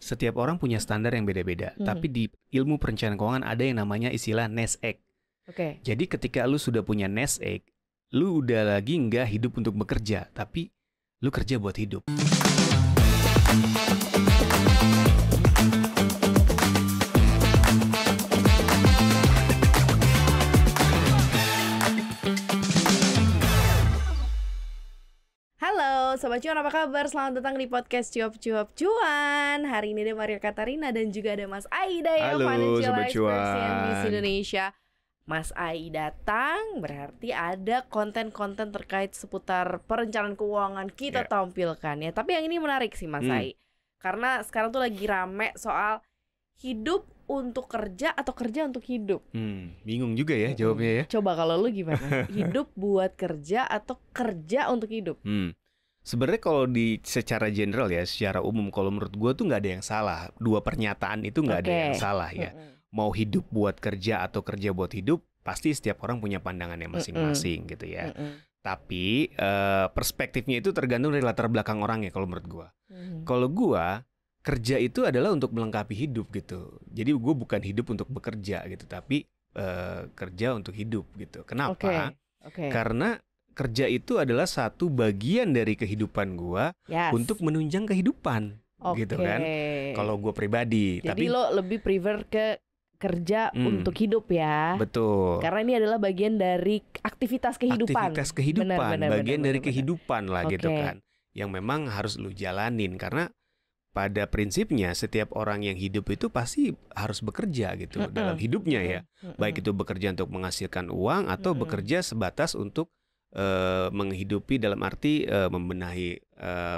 setiap orang punya standar yang beda-beda. Tapi di ilmu perencanaan keuangan ada yang namanya istilah nest egg. Oke. Jadi ketika lu sudah punya nest egg, lu udah lagi nggak hidup untuk bekerja, tapi lu kerja buat hidup. Halo Sobat Cuan, apa kabar? Selamat datang di podcast Cuap-Cuap Cuan. Hari ini ada Maria Katarina dan juga ada Mas Aida yang Halo, Financial Sobat Expert Cuan. CNBC Indonesia. Mas Ai datang, berarti ada konten-konten terkait seputar perencanaan keuangan kita tampilkan ya. Tapi yang ini menarik sih Mas Ai, karena sekarang tuh lagi rame soal hidup untuk kerja atau kerja untuk hidup. Bingung juga ya jawabnya ya. Coba kalau lu gimana? Hidup buat kerja atau kerja untuk hidup? Sebenarnya kalau di secara general ya, secara umum, kalau menurut gue tuh nggak ada yang salah. Dua pernyataan itu nggak ada yang salah ya. Mau hidup buat kerja atau kerja buat hidup, pasti setiap orang punya pandangannya masing-masing gitu ya. Tapi perspektifnya itu tergantung dari latar belakang orangnya kalau menurut gue. Kalau gue, kerja itu adalah untuk melengkapi hidup gitu. Jadi gue bukan hidup untuk bekerja gitu, tapi kerja untuk hidup gitu. Kenapa? Karena kerja itu adalah satu bagian dari kehidupan gue untuk menunjang kehidupan gitu kan. Kalau gue pribadi. Jadi tapi lo lebih prefer ke kerja untuk hidup ya. Betul. Karena ini adalah bagian dari aktivitas kehidupan. Aktivitas kehidupan, bagian dari kehidupan lah gitu Oke. kan. Yang memang harus lu jalanin. Karena pada prinsipnya setiap orang yang hidup itu pasti harus bekerja gitu dalam hidupnya ya. Baik itu bekerja untuk menghasilkan uang atau bekerja sebatas untuk menghidupi dalam arti membenahi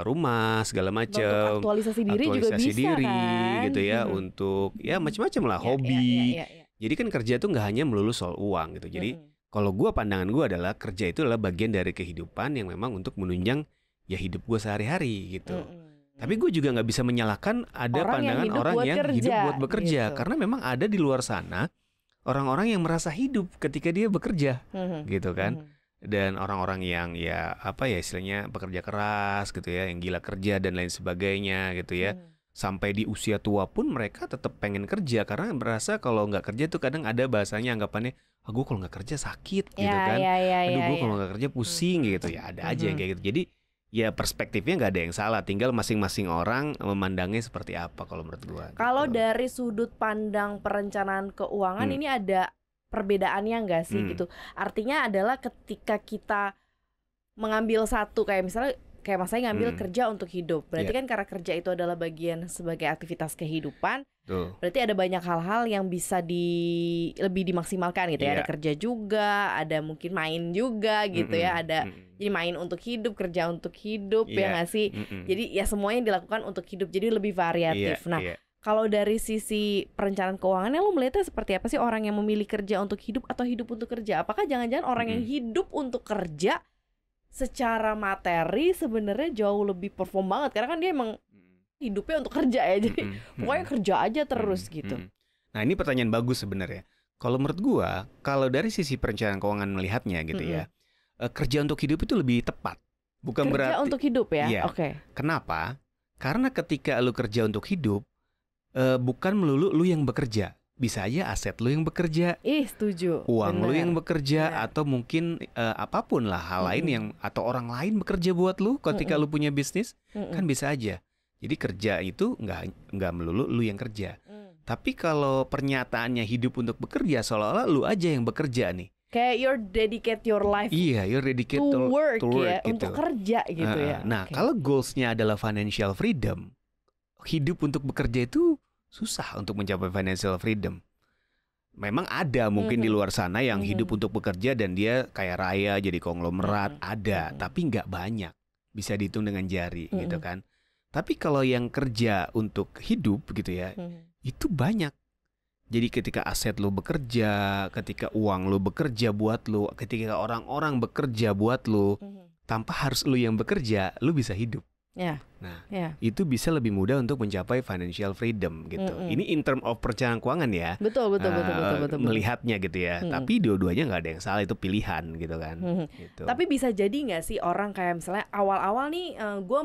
rumah segala macam, Untuk aktualisasi diri juga bisa diri, kan gitu ya, untuk ya macam-macam lah, hobi. Jadi kan kerja tuh nggak hanya melulu soal uang gitu. Jadi kalau gue, pandangan gue adalah kerja itu adalah bagian dari kehidupan yang memang untuk menunjang ya hidup gue sehari-hari gitu. Tapi gue juga nggak bisa menyalahkan ada pandangan orang yang hidup buat bekerja, karena memang ada di luar sana orang-orang yang merasa hidup ketika dia bekerja, gitu kan. Dan orang-orang yang ya apa ya istilahnya pekerja keras gitu ya, yang gila kerja dan lain sebagainya gitu ya. Sampai di usia tua pun mereka tetap pengen kerja karena merasa kalau nggak kerja tuh kadang ada bahasanya anggapannya, gue kalau nggak kerja sakit gitu kan. Aduh gue kalau nggak kerja pusing gitu ya, ada aja yang kayak gitu. Jadi ya perspektifnya nggak ada yang salah, tinggal masing-masing orang memandangnya seperti apa kalau menurut gue. Kalau gitu. dari sudut pandang perencanaan keuangan ini ada perbedaannya nggak sih gitu? Artinya adalah ketika kita mengambil satu, kayak misalnya kayak Mas Ai ngambil kerja untuk hidup, berarti kan karena kerja itu adalah bagian sebagai aktivitas kehidupan. Berarti ada banyak hal-hal yang bisa lebih dimaksimalkan gitu ya. Ada kerja juga, ada mungkin main juga gitu ya. Ada jadi main untuk hidup, kerja untuk hidup ya nggak sih? Jadi ya semuanya dilakukan untuk hidup, jadi lebih variatif. Kalau dari sisi perencanaan keuangannya, lo melihatnya seperti apa sih orang yang memilih kerja untuk hidup atau hidup untuk kerja? Apakah jangan-jangan orang yang hidup untuk kerja secara materi sebenarnya jauh lebih perform banget? Karena kan dia emang hidupnya untuk kerja ya, jadi pokoknya kerja aja terus gitu. Nah ini pertanyaan bagus sebenarnya. Kalau menurut gua, kalau dari sisi perencanaan keuangan melihatnya gitu ya, kerja untuk hidup itu lebih tepat. Bukan kerja berarti untuk hidup ya? Iya. Kenapa? Karena ketika lu kerja untuk hidup, bukan melulu lu yang bekerja, bisa aja aset lu yang bekerja, setuju, uang lu yang bekerja, atau mungkin apapun lah hal lain yang atau orang lain bekerja buat lu ketika lu punya bisnis, kan bisa aja. Jadi kerja itu nggak melulu lu yang kerja. Tapi kalau pernyataannya hidup untuk bekerja, seolah-olah lu aja yang bekerja nih. Kayak you're dedicate your life you're dedicated to work ya, gitu. untuk kerja gitu ya. Nah kalau goalsnya adalah financial freedom, hidup untuk bekerja itu susah untuk mencapai financial freedom. Memang ada mungkin di luar sana yang hidup untuk bekerja dan dia kaya raya jadi konglomerat, ada, tapi nggak banyak, bisa dihitung dengan jari gitu kan. Tapi kalau yang kerja untuk hidup gitu ya, itu banyak. Jadi ketika aset lo bekerja, ketika uang lo bekerja buat lo, ketika orang-orang bekerja buat lo, tanpa harus lo yang bekerja, lo bisa hidup. Nah, itu bisa lebih mudah untuk mencapai financial freedom gitu. Ini in term of perencanaan keuangan ya. Betul. Melihatnya gitu ya. Tapi dua-duanya nggak ada yang salah, itu pilihan gitu kan. Gitu. Tapi bisa jadi nggak sih orang kayak misalnya awal-awal nih gue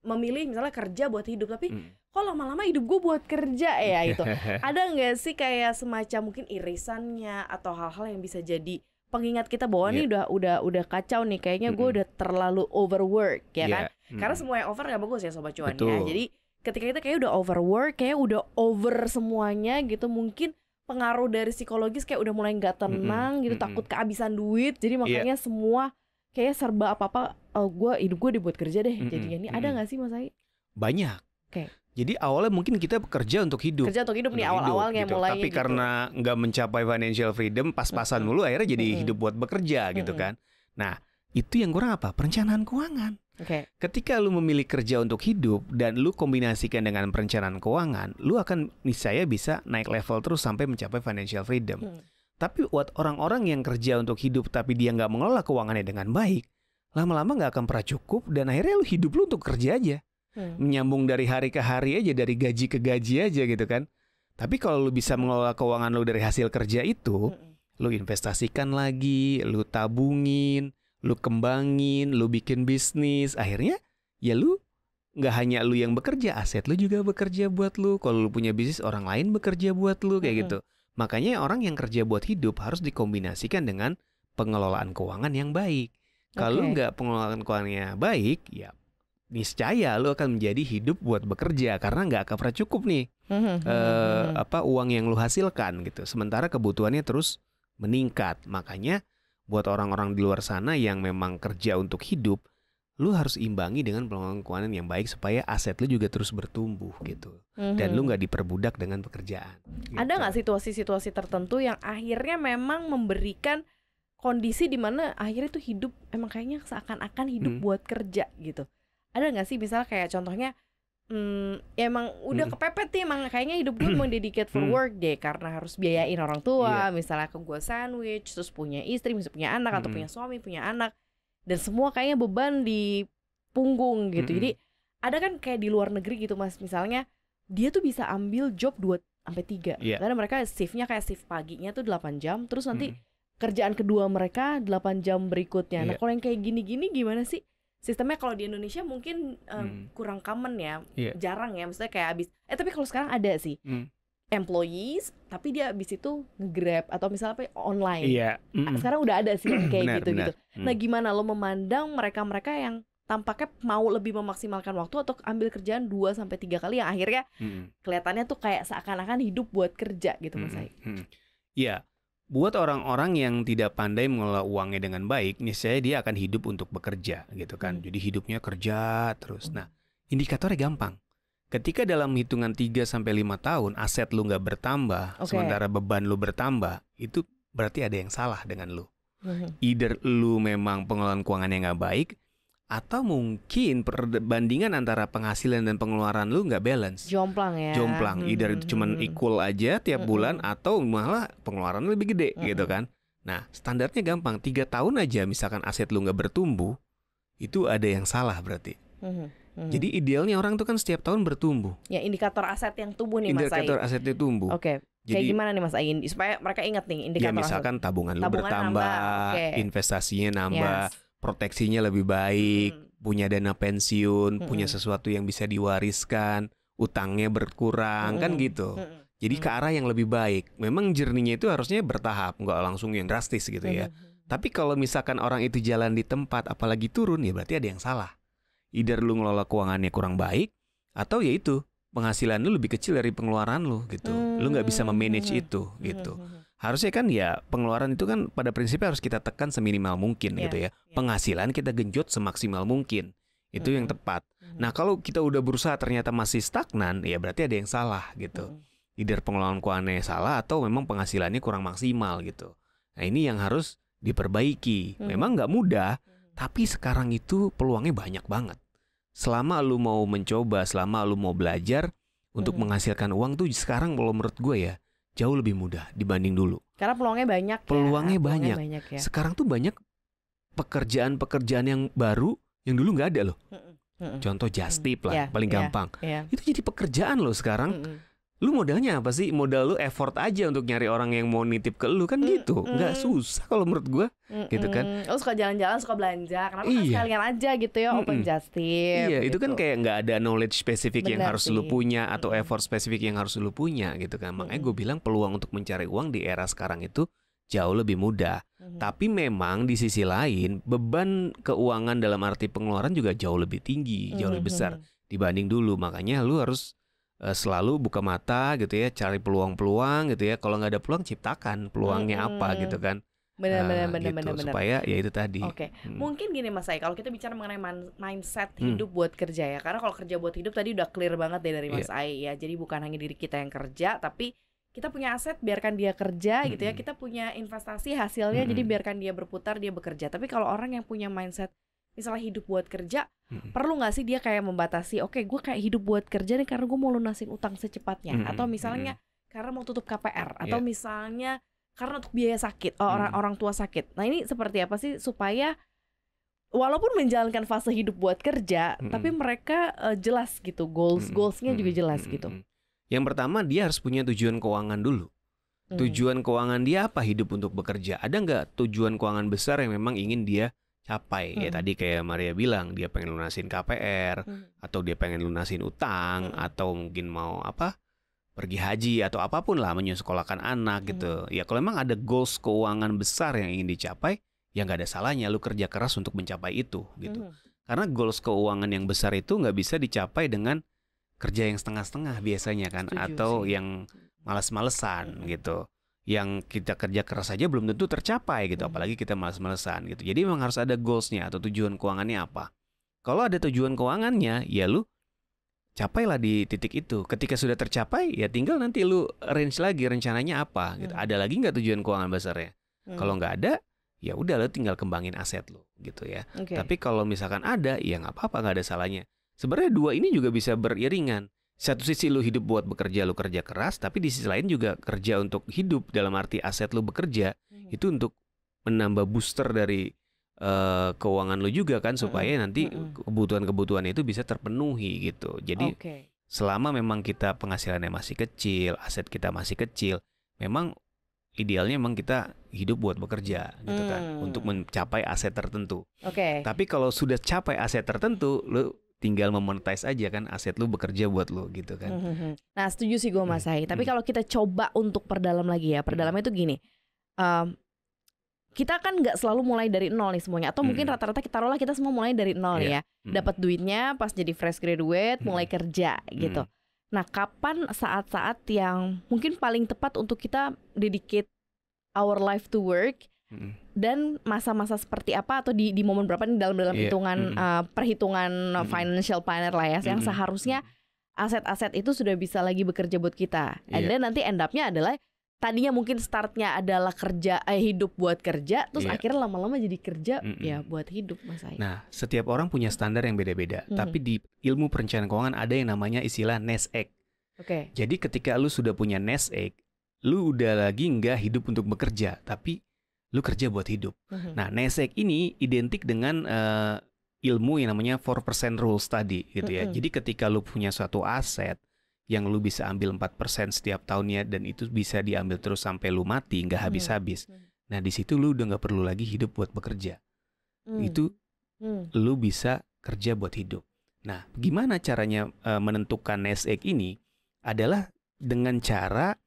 memilih misalnya kerja buat hidup, tapi kok lama-lama hidup gue buat kerja ya itu. Ada nggak sih kayak semacam mungkin irisannya atau hal-hal yang bisa jadi pengingat kita bahwa nih udah kacau nih, kayaknya gue udah terlalu overwork ya kan? Karena semua yang over nggak bagus ya Sobat Cuan ya. Jadi ketika kita kayak udah overwork, kayak udah over semuanya gitu, mungkin pengaruh dari psikologis kayak udah mulai nggak tenang gitu, takut kehabisan duit, jadi makanya semua kayak serba apa-apa, hidup gue dibuat kerja deh jadinya. Ini ada nggak sih Mas Ai? Banyak. Jadi awalnya mungkin kita bekerja untuk hidup. Kerja untuk hidup nih awal-awalnya gitu. mulainya. Tapi gitu. Karena nggak mencapai financial freedom, pas-pasan mulu akhirnya jadi hidup buat bekerja gitu kan. Nah, itu yang kurang apa? Perencanaan keuangan. Ketika lu memilih kerja untuk hidup dan lu kombinasikan dengan perencanaan keuangan, lu akan niscaya bisa naik level terus sampai mencapai financial freedom. Tapi buat orang-orang yang kerja untuk hidup tapi dia nggak mengelola keuangannya dengan baik, lama-lama nggak akan pernah cukup dan akhirnya lu hidup lu untuk kerja aja. Menyambung dari hari ke hari aja, dari gaji ke gaji aja gitu kan. Tapi kalau lu bisa mengelola keuangan lu dari hasil kerja itu, lu investasikan lagi, lu tabungin, lu kembangin, lu bikin bisnis, akhirnya ya lu nggak hanya lu yang bekerja, aset lu juga bekerja buat lu. Kalau lu punya bisnis, orang lain bekerja buat lu kayak gitu. Makanya orang yang kerja buat hidup harus dikombinasikan dengan pengelolaan keuangan yang baik. Kalau nggak pengelolaan keuangannya baik, ya niscaya lu akan menjadi hidup buat bekerja karena nggak akan pernah cukup nih uang yang lu hasilkan gitu. Sementara kebutuhannya terus meningkat. Makanya buat orang-orang di luar sana yang memang kerja untuk hidup, lu harus imbangi dengan pengelolaan keuangan yang baik supaya aset lu juga terus bertumbuh gitu. Dan lu nggak diperbudak dengan pekerjaan. Gitu. Ada nggak situasi-situasi tertentu yang akhirnya memang memberikan kondisi di mana akhirnya tuh hidup emang kayaknya seakan-akan hidup buat kerja gitu? Ada nggak sih misalnya kayak contohnya ya emang udah kepepet nih, emang kayaknya hidup gue mau dedicate for work deh karena harus biayain orang tua, misalnya ke gue sandwich, terus punya istri, misalnya punya anak atau punya suami, punya anak, dan semua kayaknya beban di punggung gitu. Jadi ada kan kayak di luar negeri gitu Mas, misalnya dia tuh bisa ambil job 2-3 karena mereka shiftnya kayak shift paginya tuh 8 jam, terus nanti kerjaan kedua mereka 8 jam berikutnya. Nah kalau yang kayak gini-gini gimana sih sistemnya? Kalau di Indonesia mungkin kurang common ya, jarang ya, maksudnya kayak abis tapi kalau sekarang ada sih employees tapi dia abis itu nge-grab atau misalnya apa online. Sekarang udah ada sih yang kayak gitu-gitu. Nah gimana lo memandang mereka-mereka yang tampaknya mau lebih memaksimalkan waktu atau ambil kerjaan 2-3 kali yang akhirnya kelihatannya tuh kayak seakan-akan hidup buat kerja gitu Mas Ai? Iya. Buat orang-orang yang tidak pandai mengelola uangnya dengan baik, niscaya dia akan hidup untuk bekerja gitu kan. Jadi hidupnya kerja terus. Nah, indikatornya gampang. Ketika dalam hitungan 3-5 tahun aset lu nggak bertambah, sementara beban lu bertambah, itu berarti ada yang salah dengan lu. Either lu memang pengelolaan keuangannya nggak baik, atau mungkin perbandingan antara penghasilan dan pengeluaran lu nggak balance. Jomplang ya. Jomplang, either cuman equal aja tiap bulan atau malah pengeluaran lebih gede gitu kan. Nah, standarnya gampang, 3 tahun aja misalkan aset lu nggak bertumbuh, itu ada yang salah berarti. Jadi idealnya orang tuh kan setiap tahun bertumbuh. Ya, indikator aset yang tumbuh nih Mas Ai. Indikator asetnya tumbuh. Jadi kayak gimana nih Mas Ai? Supaya mereka ingat nih indikator misalkan aset. Tabungan lu bertambah, investasinya nambah. Proteksinya lebih baik, punya dana pensiun, punya sesuatu yang bisa diwariskan, utangnya berkurang, kan gitu. Jadi ke arah yang lebih baik. Memang journey-nya itu harusnya bertahap, nggak langsung yang drastis gitu ya. Tapi kalau misalkan orang itu jalan di tempat, apalagi turun, ya berarti ada yang salah. Either lu ngelola keuangannya kurang baik, atau ya itu, penghasilan lu lebih kecil dari pengeluaran lu gitu. Lu nggak bisa memanage itu gitu. Harusnya kan ya pengeluaran itu kan pada prinsipnya harus kita tekan seminimal mungkin gitu ya. Penghasilan kita genjot semaksimal mungkin. Itu yang tepat. Nah kalau kita udah berusaha ternyata masih stagnan, ya berarti ada yang salah gitu. Either pengelolaan keuangannya salah atau memang penghasilannya kurang maksimal gitu. Nah ini yang harus diperbaiki. Memang nggak mudah, tapi sekarang itu peluangnya banyak banget. Selama lu mau mencoba, selama lu mau belajar untuk menghasilkan uang tuh sekarang kalau menurut gue ya jauh lebih mudah dibanding dulu. Karena peluangnya banyak. Peluangnya banyak ya. Sekarang tuh banyak pekerjaan-pekerjaan yang baru yang dulu nggak ada loh. Contoh just tip lah, paling gampang. Itu jadi pekerjaan loh sekarang. lu modalnya apa sih? Modal lu effort aja untuk nyari orang yang mau nitip ke lu kan gitu. Nggak susah kalau menurut gua, gitu kan. Lu suka jalan-jalan, suka belanja, kenapa kan sekalian aja gitu ya, open just tip. Iya, gitu. itu kan kayak nggak ada knowledge spesifik yang harus sih. lu punya atau effort spesifik yang harus lu punya gitu kan. Makanya gue bilang peluang untuk mencari uang di era sekarang itu jauh lebih mudah. Tapi memang di sisi lain beban keuangan dalam arti pengeluaran juga jauh lebih tinggi, jauh lebih besar dibanding dulu. Makanya lu harus selalu buka mata gitu ya, cari peluang-peluang gitu ya. Kalau nggak ada peluang, ciptakan peluangnya apa gitu kan. Benar. Supaya ya itu tadi. Oke. Mungkin gini Mas Ai, kalau kita bicara mengenai mindset hidup buat kerja ya. Karena kalau kerja buat hidup tadi udah clear banget deh dari Mas Ai ya. Jadi bukan hanya diri kita yang kerja, tapi kita punya aset, biarkan dia kerja gitu ya. Kita punya investasi hasilnya, jadi biarkan dia berputar, dia bekerja. Tapi kalau orang yang punya mindset misalnya hidup buat kerja, perlu nggak sih dia kayak membatasi, oke, gue kayak hidup buat kerja nih karena gue mau lunasin utang secepatnya, atau misalnya karena mau tutup KPR, atau misalnya karena untuk biaya sakit, orang tua sakit. Nah ini seperti apa sih supaya walaupun menjalankan fase hidup buat kerja, tapi mereka jelas gitu, goalsnya juga jelas gitu. Yang pertama dia harus punya tujuan keuangan dulu. Tujuan keuangan dia apa hidup untuk bekerja? Ada nggak tujuan keuangan besar yang memang ingin dia capai? Ya tadi kayak Maria bilang, dia pengen lunasin KPR, atau dia pengen lunasin utang, atau mungkin mau pergi haji atau apapun lah, menyekolahkan anak gitu. Ya kalau memang ada goals keuangan besar yang ingin dicapai, ya nggak ada salahnya lu kerja keras untuk mencapai itu gitu. Karena goals keuangan yang besar itu nggak bisa dicapai dengan kerja yang setengah-setengah biasanya kan. Setuju atau sih. Yang malas-malesan gitu. Yang kita kerja keras saja belum tentu tercapai gitu, apalagi kita malas-malesan gitu. Jadi memang harus ada goalsnya atau tujuan keuangannya apa. Kalau ada tujuan keuangannya, ya lu capailah di titik itu. Ketika sudah tercapai, ya tinggal nanti lu arrange lagi rencananya apa gitu. Ada lagi nggak tujuan keuangan besarnya? Kalau nggak ada, ya udah lu tinggal kembangin aset lu gitu ya. Tapi kalau misalkan ada, ya nggak apa-apa, nggak ada salahnya. Sebenarnya dua ini juga bisa beriringan. Satu sisi lu hidup buat bekerja, lu kerja keras, tapi di sisi lain juga kerja untuk hidup, dalam arti aset lu bekerja itu untuk menambah booster dari keuangan lu juga kan, supaya nanti kebutuhan-kebutuhan itu bisa terpenuhi gitu. Jadi selama memang kita penghasilannya masih kecil, aset kita masih kecil, memang idealnya memang kita hidup buat bekerja gitu kan, untuk mencapai aset tertentu. Tapi kalau sudah capai aset tertentu, lu tinggal memonetize aja kan aset lu bekerja buat lu gitu kan. Nah setuju sih gue Mas Hai. Tapi kalau kita coba untuk perdalam lagi ya, perdalamnya itu gini, kita kan nggak selalu mulai dari nol nih semuanya. Atau mungkin rata-rata taruhlah kita semua mulai dari nol ya. Dapat duitnya pas jadi fresh graduate, mulai kerja gitu. Nah kapan saat-saat yang mungkin paling tepat untuk kita dedicate our life to work? Dan masa-masa seperti apa atau di momen berapa nih dalam hitungan perhitungan financial planner lah ya, yang seharusnya aset-aset itu sudah bisa lagi bekerja buat kita. And then nanti end up-nya adalah tadinya mungkin startnya adalah kerja hidup buat kerja, terus akhirnya lama-lama jadi kerja ya buat hidup Mas Ai. Nah setiap orang punya standar yang beda-beda. Tapi di ilmu perencanaan keuangan ada yang namanya istilah nest egg. Jadi ketika lu sudah punya nest egg, lu udah lagi nggak hidup untuk bekerja, tapi lu kerja buat hidup. Nah, nest egg ini identik dengan ilmu yang namanya 4% rules tadi gitu ya. Jadi ketika lu punya suatu aset yang lu bisa ambil 4% setiap tahunnya, dan itu bisa diambil terus sampai lu mati, nggak habis-habis. Nah, di situ lu udah nggak perlu lagi hidup buat bekerja. Itu lu bisa kerja buat hidup. Nah, gimana caranya menentukan nest egg ini? Adalah dengan cara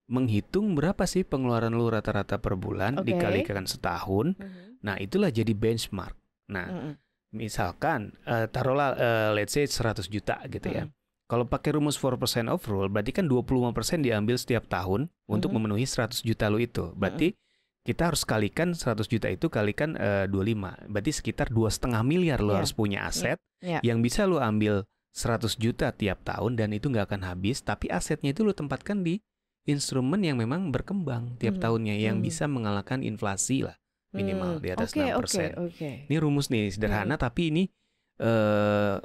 menghitung berapa sih pengeluaran lu rata-rata per bulan dikalikan setahun. Nah itulah jadi benchmark. Nah misalkan taruhlah let's say 100 juta gitu ya. Kalau pakai rumus 4% of rule, berarti kan 25% diambil setiap tahun untuk memenuhi 100 juta lu itu. Berarti kita harus kalikan 100 juta itu kalikan 25. Berarti sekitar 2,5 miliar lu harus punya aset yang bisa lu ambil 100 juta tiap tahun, dan itu nggak akan habis. Tapi asetnya itu lu tempatkan di instrumen yang memang berkembang tiap tahunnya, yang bisa mengalahkan inflasi lah, minimal di atas 6%. Ini rumus nih sederhana, tapi ini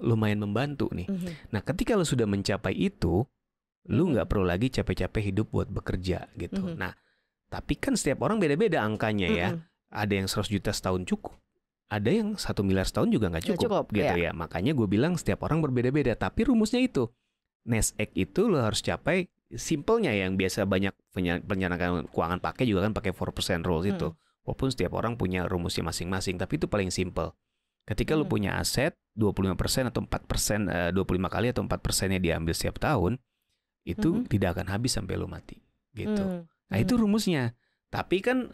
lumayan membantu nih. Nah ketika lu sudah mencapai itu, lu nggak perlu lagi capek-capek hidup buat bekerja gitu. Nah tapi kan setiap orang beda-beda angkanya ya. Ada yang 100 juta setahun cukup, ada yang 1 miliar setahun juga nggak cukup gitu ya. Makanya gue bilang setiap orang berbeda-beda. Tapi rumusnya itu, nest egg itu lo harus capai simpelnya yang biasa banyak perencanaan keuangan pakai juga kan pakai 4% rules itu. Walaupun setiap orang punya rumusnya masing-masing, tapi itu paling simpel. Ketika lu punya aset 25% atau 4%, 25 kali atau 4%-nya diambil setiap tahun, itu tidak akan habis sampai lu mati gitu. Nah, itu rumusnya. Tapi kan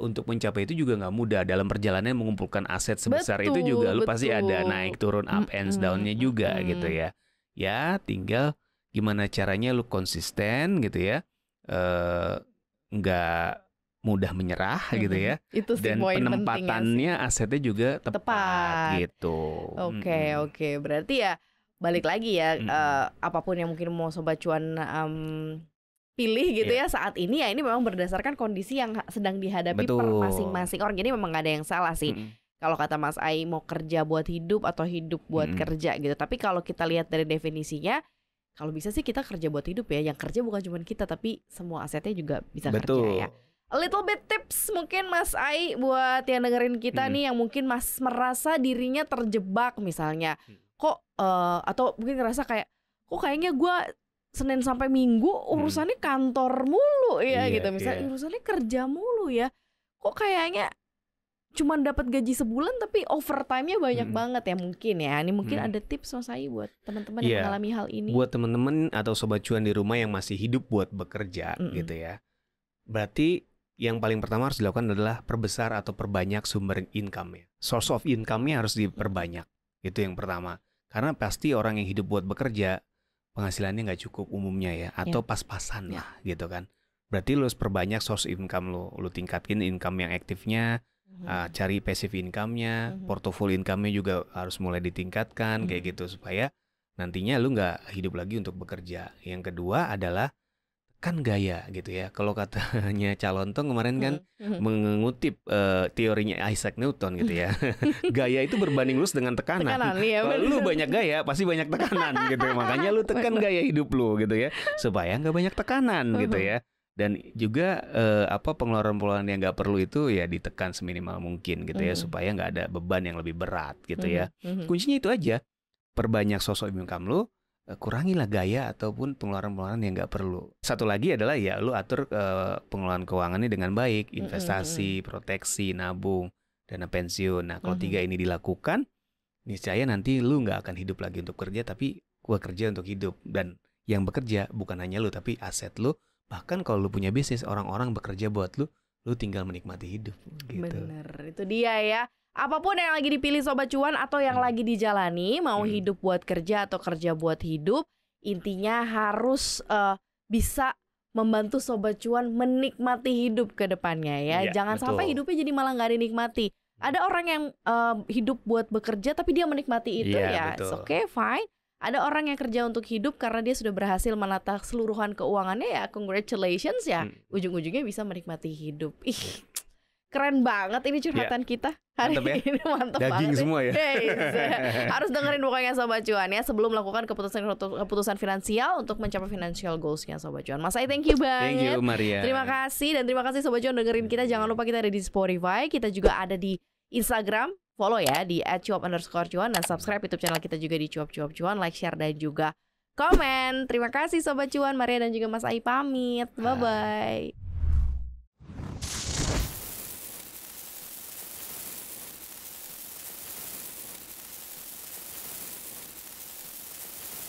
untuk mencapai itu juga nggak mudah. Dalam perjalanan mengumpulkan aset sebesar itu juga lu pasti ada naik turun, up and down-nya juga gitu ya. Ya tinggal gimana caranya lu konsisten gitu ya, nggak mudah menyerah gitu ya. Itu sih dan penempatannya asetnya juga tepat gitu. Oke. Berarti ya balik lagi ya, apapun yang mungkin mau Sobat Cuan pilih gitu ya saat ini, ya ini memang berdasarkan kondisi yang sedang dihadapi per masing-masing orang. Jadi memang gak ada yang salah sih. Kalau kata Mas Ai mau kerja buat hidup atau hidup buat kerja gitu. Tapi kalau kita lihat dari definisinya, kalau bisa sih kita kerja buat hidup ya. Yang kerja bukan cuma kita, tapi semua asetnya juga bisa kerja ya. A little bit tips mungkin Mas Ai buat yang dengerin kita nih, yang mungkin merasa dirinya terjebak misalnya. Kok atau mungkin ngerasa kayak kok kayaknya gue Senin sampai Minggu urusannya kantor mulu ya gitu. Misalnya urusannya kerja mulu ya. Kok kayaknya cuma dapat gaji sebulan tapi overtime-nya banyak banget ya mungkin ya. Ini mungkin ada tips Mas Ai buat teman-teman yang mengalami hal ini. Buat teman-teman atau Sobat Cuan di rumah yang masih hidup buat bekerja gitu ya. Berarti yang paling pertama harus dilakukan adalah perbesar atau perbanyak sumber income-nya. Source of income-nya harus diperbanyak. Itu yang pertama. Karena pasti orang yang hidup buat bekerja penghasilannya nggak cukup umumnya ya, atau pas-pasan lah gitu kan. Berarti lu harus perbanyak source income lu tingkatin income yang aktifnya, cari passive income-nya, portfolio income-nya juga harus mulai ditingkatkan kayak gitu supaya nantinya lu nggak hidup lagi untuk bekerja. Yang kedua adalah kan gaya gitu ya. Kalau katanya Calonto kemarin kan mengutip teorinya Isaac Newton gitu ya. Gaya itu berbanding lurus dengan tekanan. Kalau lu banyak gaya pasti banyak tekanan gitu. Makanya lu tekan gaya hidup lu gitu ya, supaya nggak banyak tekanan gitu ya. Dan juga pengeluaran-pengeluaran yang nggak perlu itu ya ditekan seminimal mungkin gitu ya, supaya nggak ada beban yang lebih berat gitu ya. Kuncinya itu aja. Perbanyak sosok income lu, kurangilah gaya ataupun pengeluaran-pengeluaran yang nggak perlu. Satu lagi adalah ya lu atur pengeluaran keuangannya dengan baik, investasi, proteksi, nabung, dana pensiun. Nah kalau 3 ini dilakukan, niscaya nanti lu nggak akan hidup lagi untuk kerja, tapi gua kerja untuk hidup. Dan yang bekerja bukan hanya lu, tapi aset lu. Bahkan kalau lu punya bisnis, orang-orang bekerja buat lu tinggal menikmati hidup. Gitu. Bener, itu dia ya. Apapun yang lagi dipilih Sobat Cuan atau yang lagi dijalani, mau hidup buat kerja atau kerja buat hidup, intinya harus bisa membantu Sobat Cuan menikmati hidup ke depannya ya. Jangan sampai hidupnya jadi malah nggak dinikmati. Ada orang yang hidup buat bekerja tapi dia menikmati itu ya, it's okay, fine. Ada orang yang kerja untuk hidup karena dia sudah berhasil menata keseluruhan keuangannya ya, congratulations ya. Ujung-ujungnya bisa menikmati hidup. Keren banget ini curhatan kita hari ini, mantap daging banget semua ya. Harus dengerin pokoknya Sobat Cuan ya sebelum melakukan keputusan finansial untuk mencapai financial goals-nya Sobat Cuan. Mas Ai, thank you banget. Thank you Maria. Terima kasih, dan terima kasih Sobat Cuan dengerin kita. Jangan lupa kita ada di Spotify, kita juga ada di Instagram, follow ya di @cuap_cuan, dan subscribe YouTube channel kita juga di cuap_cuan, like, share, dan juga komen. Terima kasih Sobat Cuan. Maria dan juga Mas Ai pamit. Bye bye.